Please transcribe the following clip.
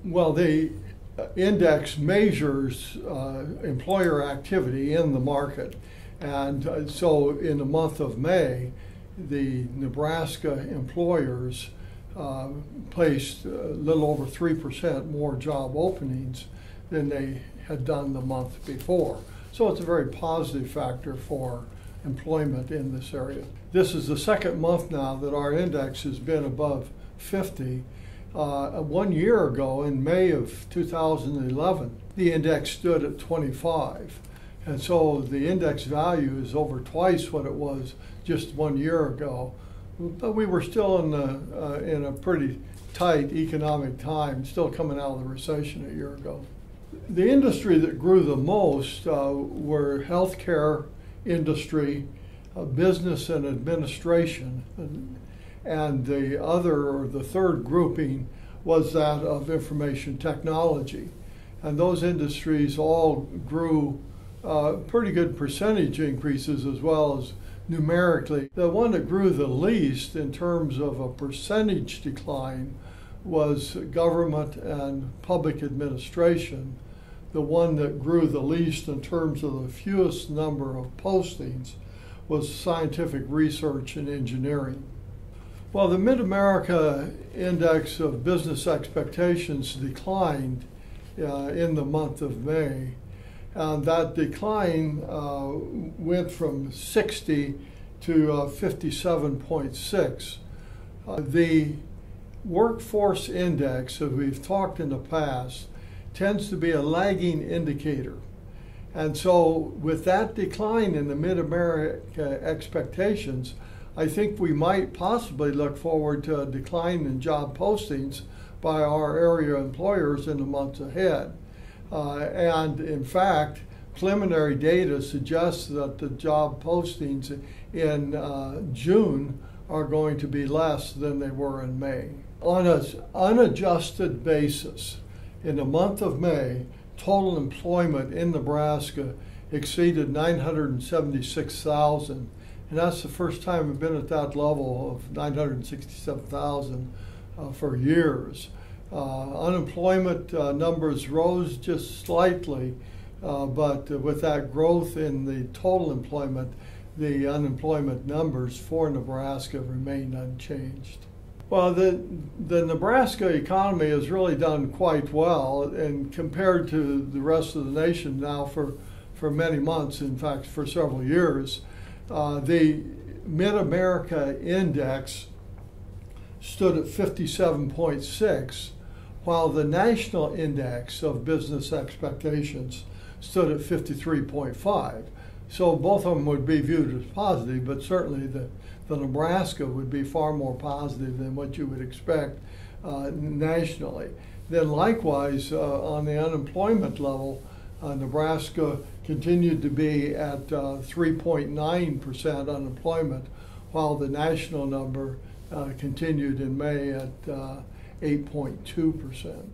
Well, the index measures employer activity in the market. And so in the month of May, the Nebraska employers placed a little over 3% more job openings than they had done the month before. So it's a very positive factor for employment in this area. This is the second month now that our index has been above 50. 1 year ago, in May of 2011, the index stood at 25. And so the index value is over twice what it was just 1 year ago. But we were still in a pretty tight economic time, still coming out of the recession a year ago. The industry that grew the most were healthcare industry, business and administration, and the other, or the third grouping, was that of information technology. And those industries all grew pretty good percentage increases as well as numerically. The one that grew the least in terms of a percentage decline was government and public administration. The one that grew the least in terms of the fewest number of postings was scientific research and engineering. Well, the Mid-America Index of Business Expectations declined in the month of May. And that decline went from 60 to 57.6. The WorkForce Index, as we've talked in the past, tends to be a lagging indicator. And so with that decline in the Mid-America expectations, I think we might possibly look forward to a decline in job postings by our area employers in the months ahead. And in fact, preliminary data suggests that the job postings in June are going to be less than they were in May. On an unadjusted basis, in the month of May, total employment in Nebraska exceeded 976,000. And that's the first time we've been at that level of 967,000 for years. Unemployment numbers rose just slightly, but with that growth in the total employment, the unemployment numbers for Nebraska remain unchanged. Well, the Nebraska economy has really done quite well, and compared to the rest of the nation now for many months, in fact for several years. The Mid-America Index stood at 57.6, while the National Index of Business Expectations stood at 53.5. So both of them would be viewed as positive, but certainly the Nebraska would be far more positive than what you would expect nationally. Then likewise, on the unemployment level, Nebraska continued to be at 3.9% unemployment, while the national number continued in May at 8.2%.